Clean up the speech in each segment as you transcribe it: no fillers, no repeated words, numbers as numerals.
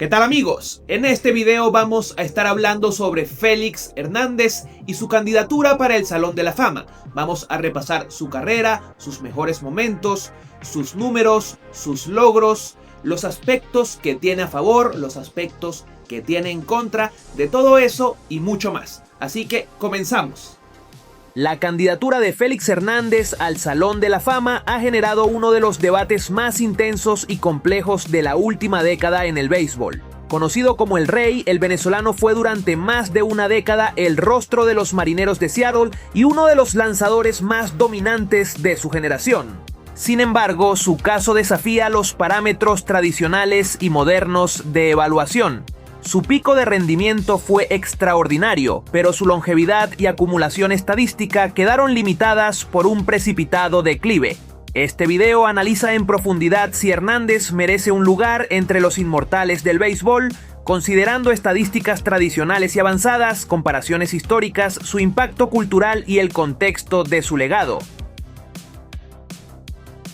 ¿Qué tal amigos? En este video vamos a estar hablando sobre Félix Hernández y su candidatura para el Salón de la Fama. Vamos a repasar su carrera, sus mejores momentos, sus números, sus logros, los aspectos que tiene a favor, los aspectos que tiene en contra, de todo eso y mucho más. Así que comenzamos. La candidatura de Félix Hernández al Salón de la Fama ha generado uno de los debates más intensos y complejos de la última década en el béisbol. Conocido como el Rey, el venezolano fue durante más de una década el rostro de los Marineros de Seattle y uno de los lanzadores más dominantes de su generación. Sin embargo, su caso desafía los parámetros tradicionales y modernos de evaluación. Su pico de rendimiento fue extraordinario, pero su longevidad y acumulación estadística quedaron limitadas por un precipitado declive. Este video analiza en profundidad si Hernández merece un lugar entre los inmortales del béisbol, considerando estadísticas tradicionales y avanzadas, comparaciones históricas, su impacto cultural y el contexto de su legado.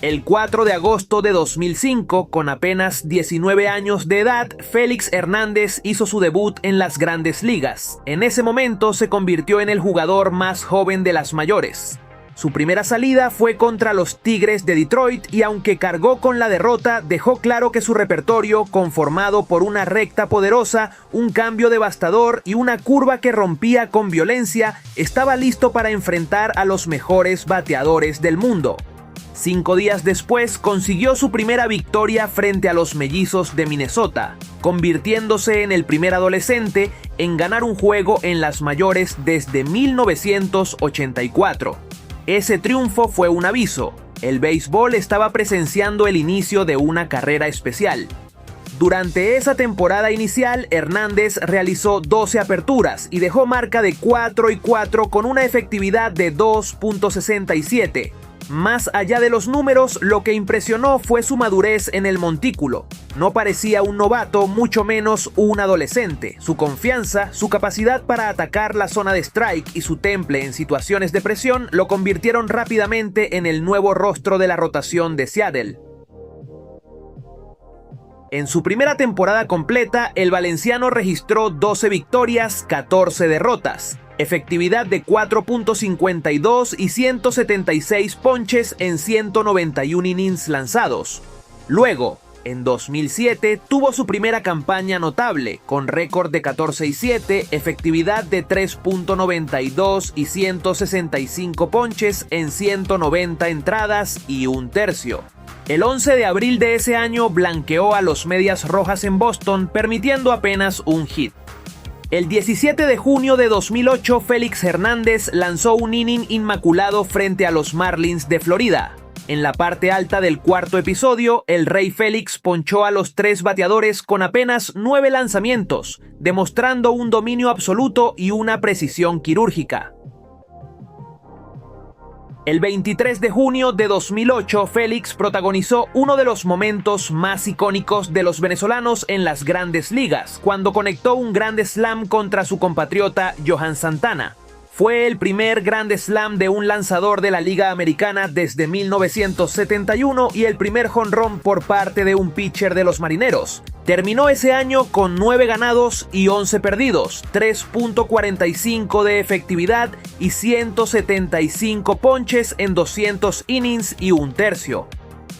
El 4 de agosto de 2005, con apenas 19 años de edad, Félix Hernández hizo su debut en las Grandes Ligas. En ese momento se convirtió en el jugador más joven de las mayores. Su primera salida fue contra los Tigres de Detroit y aunque cargó con la derrota, dejó claro que su repertorio, conformado por una recta poderosa, un cambio devastador y una curva que rompía con violencia, estaba listo para enfrentar a los mejores bateadores del mundo. 5 días después consiguió su primera victoria frente a los Mellizos de Minnesota, convirtiéndose en el primer adolescente en ganar un juego en las mayores desde 1984. Ese triunfo fue un aviso. El béisbol estaba presenciando el inicio de una carrera especial. Durante esa temporada inicial, Hernández realizó 12 aperturas y dejó marca de 4-4 con una efectividad de 2.67. Más allá de los números, lo que impresionó fue su madurez en el montículo. No parecía un novato, mucho menos un adolescente. Su confianza, su capacidad para atacar la zona de strike y su temple en situaciones de presión lo convirtieron rápidamente en el nuevo rostro de la rotación de Seattle. En su primera temporada completa, el valenciano registró 12 victorias, 14 derrotas. Efectividad de 4.52 y 176 ponches en 191 innings lanzados. Luego, en 2007, tuvo su primera campaña notable, con récord de 14-7, efectividad de 3.92 y 165 ponches en 190 entradas y un tercio. El 11 de abril de ese año blanqueó a los Medias Rojas en Boston, permitiendo apenas un hit. El 17 de junio de 2008, Félix Hernández lanzó un inning inmaculado frente a los Marlins de Florida. En la parte alta del cuarto episodio, el Rey Félix ponchó a los 3 bateadores con apenas 9 lanzamientos, demostrando un dominio absoluto y una precisión quirúrgica. El 23 de junio de 2008, Félix protagonizó uno de los momentos más icónicos de los venezolanos en las Grandes Ligas, cuando conectó un grand slam contra su compatriota Johan Santana. Fue el primer grand slam de un lanzador de la Liga Americana desde 1971 y el primer jonrón por parte de un pitcher de los Marineros. Terminó ese año con 9 ganados y 11 perdidos, 3.45 de efectividad y 175 ponches en 200 innings y un tercio.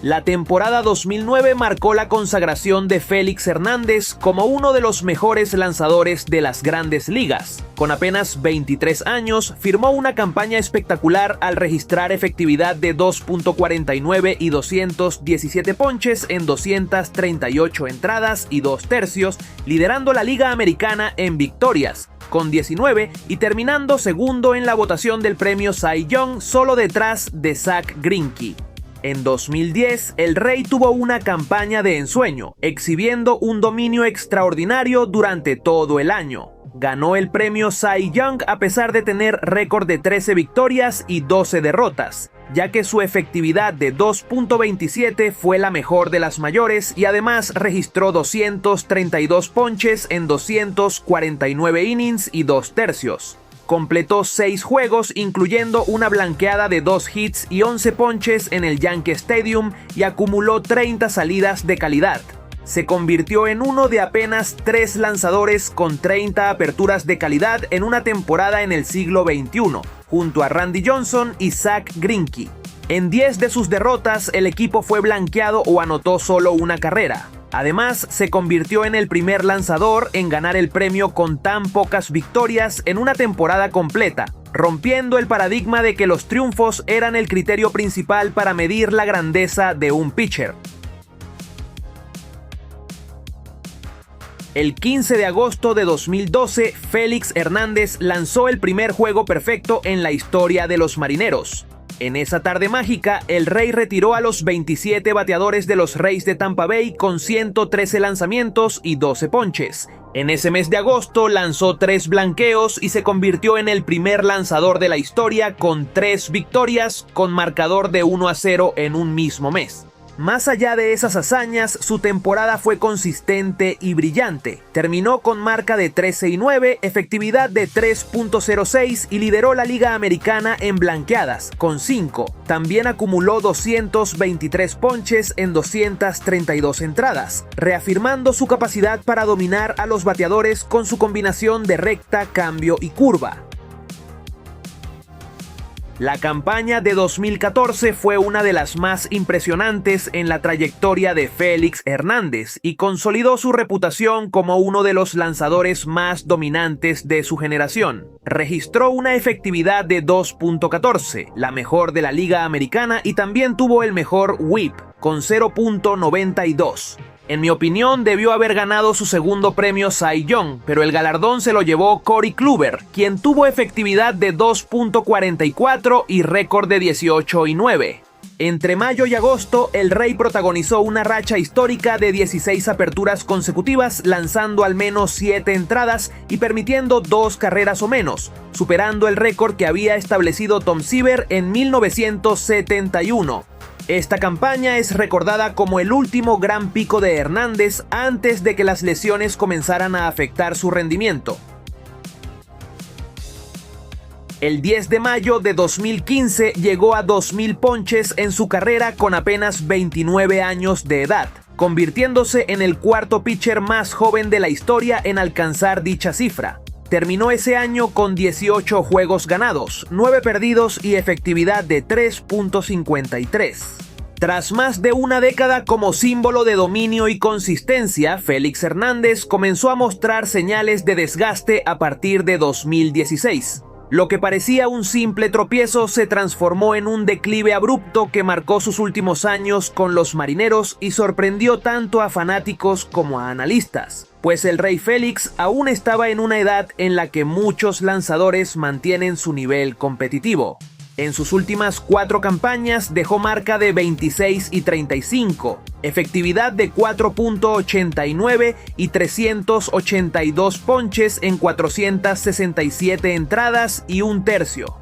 La temporada 2009 marcó la consagración de Félix Hernández como uno de los mejores lanzadores de las Grandes Ligas. Con apenas 23 años, firmó una campaña espectacular al registrar efectividad de 2.49 y 217 ponches en 238 entradas y 2 tercios, liderando la Liga Americana en victorias, con 19 y terminando segundo en la votación del premio Cy Young, solo detrás de Zack Greinke. En 2010, el Rey tuvo una campaña de ensueño, exhibiendo un dominio extraordinario durante todo el año. Ganó el premio Cy Young a pesar de tener récord de 13 victorias y 12 derrotas, ya que su efectividad de 2.27 fue la mejor de las mayores y además registró 232 ponches en 249 innings y 2 tercios. Completó 6 juegos, incluyendo una blanqueada de 2 hits y 11 ponches en el Yankee Stadium, y acumuló 30 salidas de calidad. Se convirtió en uno de apenas 3 lanzadores con 30 aperturas de calidad en una temporada en el siglo XXI, junto a Randy Johnson y Zack Greinke. En 10 de sus derrotas, el equipo fue blanqueado o anotó solo una carrera. Además, se convirtió en el primer lanzador en ganar el premio con tan pocas victorias en una temporada completa, rompiendo el paradigma de que los triunfos eran el criterio principal para medir la grandeza de un pitcher. El 15 de agosto de 2012, Félix Hernández lanzó el primer juego perfecto en la historia de los Marineros. En esa tarde mágica, el Rey retiró a los 27 bateadores de los Rays de Tampa Bay con 113 lanzamientos y 12 ponches. En ese mes de agosto lanzó 3 blanqueos y se convirtió en el primer lanzador de la historia con 3 victorias con marcador de 1-0 en un mismo mes. Más allá de esas hazañas, su temporada fue consistente y brillante. Terminó con marca de 13-9, efectividad de 3.06 y lideró la Liga Americana en blanqueadas, con 5. También acumuló 223 ponches en 232 entradas, reafirmando su capacidad para dominar a los bateadores con su combinación de recta, cambio y curva. La campaña de 2014 fue una de las más impresionantes en la trayectoria de Félix Hernández y consolidó su reputación como uno de los lanzadores más dominantes de su generación. Registró una efectividad de 2.14, la mejor de la Liga Americana, y también tuvo el mejor WHIP, con 0.92. En mi opinión, debió haber ganado su segundo premio Cy Young, pero el galardón se lo llevó Corey Kluber, quien tuvo efectividad de 2.44 y récord de 18-9. Entre mayo y agosto, el Rey protagonizó una racha histórica de 16 aperturas consecutivas, lanzando al menos 7 entradas y permitiendo 2 carreras o menos, superando el récord que había establecido Tom Seaver en 1971. Esta campaña es recordada como el último gran pico de Hernández antes de que las lesiones comenzaran a afectar su rendimiento. El 10 de mayo de 2015 llegó a 2.000 ponches en su carrera con apenas 29 años de edad, convirtiéndose en el cuarto pitcher más joven de la historia en alcanzar dicha cifra. Terminó ese año con 18 juegos ganados, 9 perdidos y efectividad de 3.53. Tras más de una década como símbolo de dominio y consistencia, Félix Hernández comenzó a mostrar señales de desgaste a partir de 2016. Lo que parecía un simple tropiezo se transformó en un declive abrupto que marcó sus últimos años con los Marineros y sorprendió tanto a fanáticos como a analistas, pues el Rey Félix aún estaba en una edad en la que muchos lanzadores mantienen su nivel competitivo. En sus últimas 4 campañas dejó marca de 26 y 35, efectividad de 4.89 y 382 ponches en 467 entradas y un tercio.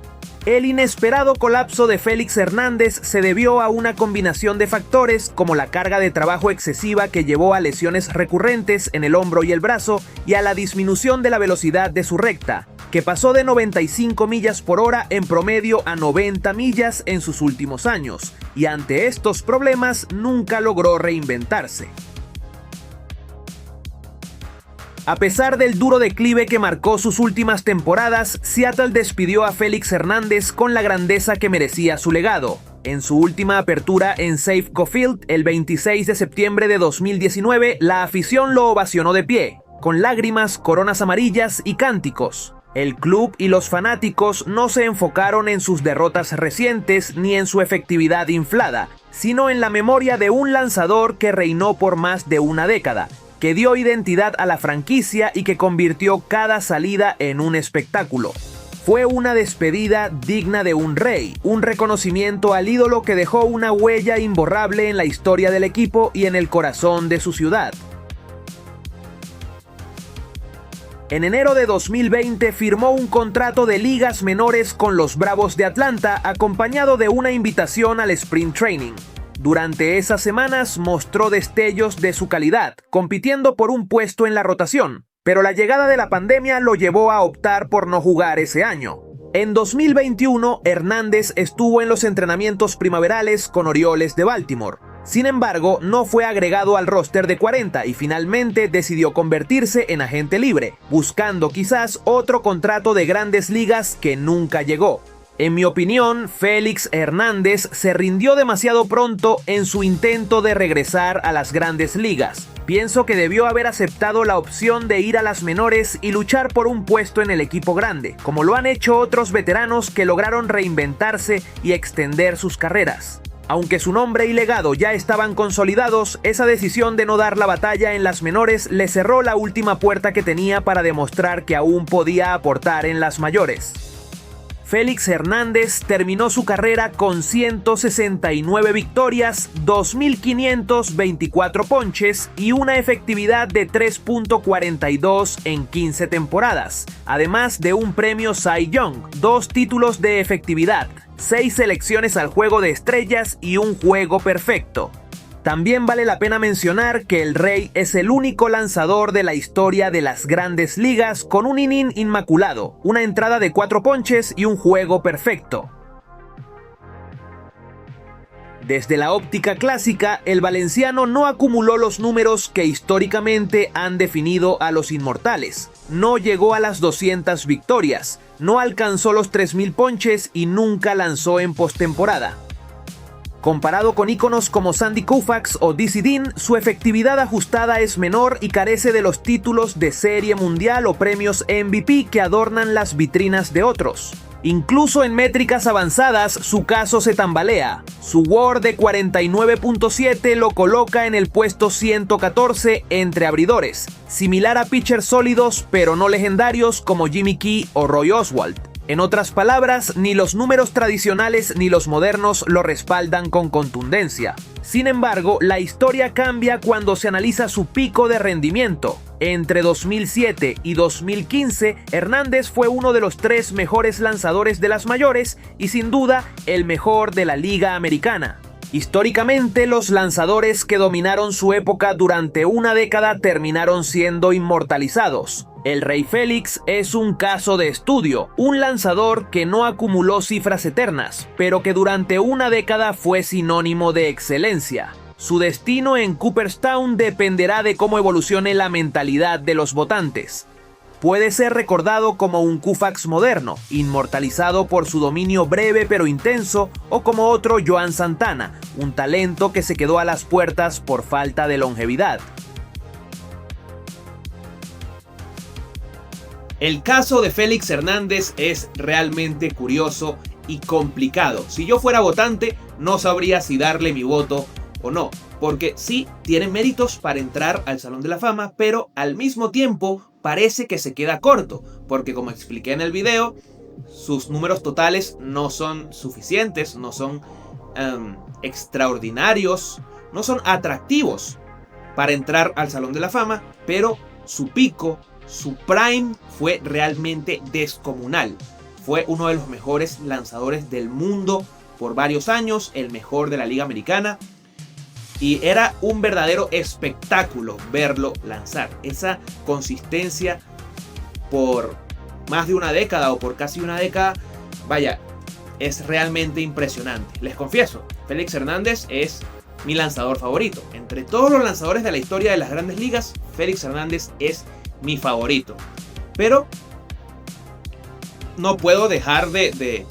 El inesperado colapso de Félix Hernández se debió a una combinación de factores como la carga de trabajo excesiva que llevó a lesiones recurrentes en el hombro y el brazo y a la disminución de la velocidad de su recta, que pasó de 95 millas por hora en promedio a 90 millas en sus últimos años, y ante estos problemas nunca logró reinventarse. A pesar del duro declive que marcó sus últimas temporadas, Seattle despidió a Félix Hernández con la grandeza que merecía su legado. En su última apertura en Safeco Field, el 26 de septiembre de 2019, la afición lo ovacionó de pie, con lágrimas, coronas amarillas y cánticos. El club y los fanáticos no se enfocaron en sus derrotas recientes ni en su efectividad inflada, sino en la memoria de un lanzador que reinó por más de una década, que dio identidad a la franquicia y que convirtió cada salida en un espectáculo. Fue una despedida digna de un rey, un reconocimiento al ídolo que dejó una huella imborrable en la historia del equipo y en el corazón de su ciudad. En enero de 2020 firmó un contrato de ligas menores con los Bravos de Atlanta, acompañado de una invitación al Spring Training. Durante esas semanas mostró destellos de su calidad, compitiendo por un puesto en la rotación, pero la llegada de la pandemia lo llevó a optar por no jugar ese año. En 2021, Hernández estuvo en los entrenamientos primaverales con Orioles de Baltimore. Sin embargo, no fue agregado al roster de 40 y finalmente decidió convertirse en agente libre, buscando quizás otro contrato de Grandes Ligas que nunca llegó. En mi opinión, Félix Hernández se rindió demasiado pronto en su intento de regresar a las Grandes Ligas. Pienso que debió haber aceptado la opción de ir a las menores y luchar por un puesto en el equipo grande, como lo han hecho otros veteranos que lograron reinventarse y extender sus carreras. Aunque su nombre y legado ya estaban consolidados, esa decisión de no dar la batalla en las menores le cerró la última puerta que tenía para demostrar que aún podía aportar en las mayores. Félix Hernández terminó su carrera con 169 victorias, 2.524 ponches y una efectividad de 3.42 en 15 temporadas, además de un premio Cy Young, 2 títulos de efectividad, 6 selecciones al Juego de Estrellas y un juego perfecto. También vale la pena mencionar que el Rey es el único lanzador de la historia de las Grandes Ligas con un inning inmaculado, una entrada de 4 ponches y un juego perfecto. Desde la óptica clásica, el valenciano no acumuló los números que históricamente han definido a los inmortales. No llegó a las 200 victorias, no alcanzó los 3.000 ponches y nunca lanzó en postemporada. Comparado con íconos como Sandy Koufax o Dizzy Dean, su efectividad ajustada es menor y carece de los títulos de Serie Mundial o premios MVP que adornan las vitrinas de otros. Incluso en métricas avanzadas, su caso se tambalea. Su WAR de 49.7 lo coloca en el puesto 114 entre abridores, similar a pitchers sólidos pero no legendarios como Jimmy Key o Roy Oswalt. En otras palabras, ni los números tradicionales ni los modernos lo respaldan con contundencia. Sin embargo, la historia cambia cuando se analiza su pico de rendimiento. Entre 2007 y 2015, Hernández fue uno de los 3 mejores lanzadores de las mayores y sin duda el mejor de la Liga Americana. Históricamente, los lanzadores que dominaron su época durante una década terminaron siendo inmortalizados. El Rey Félix es un caso de estudio, un lanzador que no acumuló cifras eternas, pero que durante una década fue sinónimo de excelencia. Su destino en Cooperstown dependerá de cómo evolucione la mentalidad de los votantes. Puede ser recordado como un Koufax moderno, inmortalizado por su dominio breve pero intenso, o como otro Joan Santana, un talento que se quedó a las puertas por falta de longevidad. El caso de Félix Hernández es realmente curioso y complicado. Si yo fuera votante, no sabría si darle mi voto o no, porque sí tiene méritos para entrar al Salón de la Fama, pero al mismo tiempo parece que se queda corto, porque como expliqué en el video, sus números totales no son suficientes, no son extraordinarios, no son atractivos para entrar al Salón de la Fama, pero su pico, su prime fue realmente descomunal. Fue uno de los mejores lanzadores del mundo por varios años, el mejor de la Liga Americana. Y era un verdadero espectáculo verlo lanzar. Esa consistencia por más de una década o por casi una década, vaya, es realmente impresionante. Les confieso, Félix Hernández es mi lanzador favorito. Entre todos los lanzadores de la historia de las Grandes Ligas, Félix Hernández es mi favorito. Pero no puedo dejar de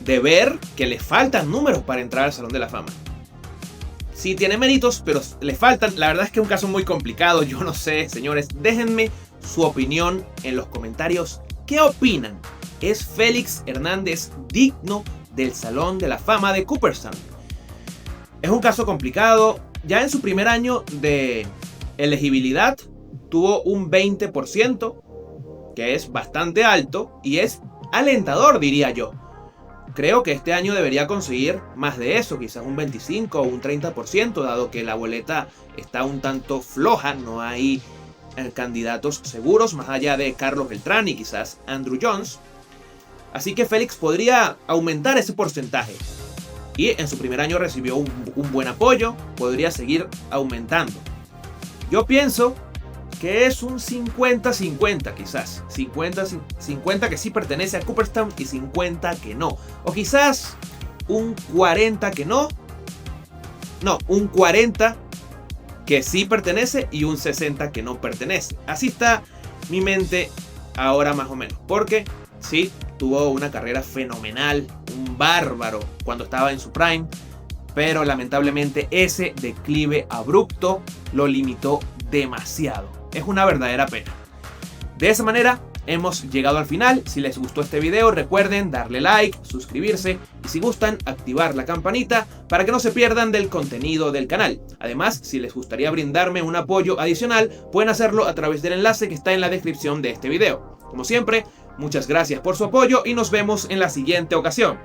ver que le faltan números para entrar al Salón de la Fama. Sí tiene méritos, pero le faltan. La verdad es que es un caso muy complicado. Yo no sé, señores. Déjenme su opinión en los comentarios. ¿Qué opinan? ¿Es Félix Hernández digno del Salón de la Fama de Cooperstown? Es un caso complicado. Ya en su primer año de elegibilidad tuvo un 20%, que es bastante alto y es alentador, diría yo. Creo que este año debería conseguir más de eso, quizás un 25 o un 30%, dado que la boleta está un tanto floja, no hay candidatos seguros, más allá de Carlos Beltrán y quizás Andrew Jones. Así que Félix podría aumentar ese porcentaje. Y en su primer año recibió un buen apoyo, podría seguir aumentando. Yo pienso que es un 50-50 quizás. 50 que sí pertenece a Cooperstown y 50 que no. O quizás un 40 que no un 40 que sí pertenece y un 60 que no pertenece. Así está mi mente ahora más o menos, porque sí, tuvo una carrera fenomenal, un bárbaro cuando estaba en su prime, pero lamentablemente ese declive abrupto lo limitó demasiado. Es una verdadera pena. De esa manera hemos llegado al final. Si les gustó este video, recuerden darle like, suscribirse y si gustan, activar la campanita para que no se pierdan del contenido del canal. Además, si les gustaría brindarme un apoyo adicional, pueden hacerlo a través del enlace que está en la descripción de este video. Como siempre, muchas gracias por su apoyo y nos vemos en la siguiente ocasión.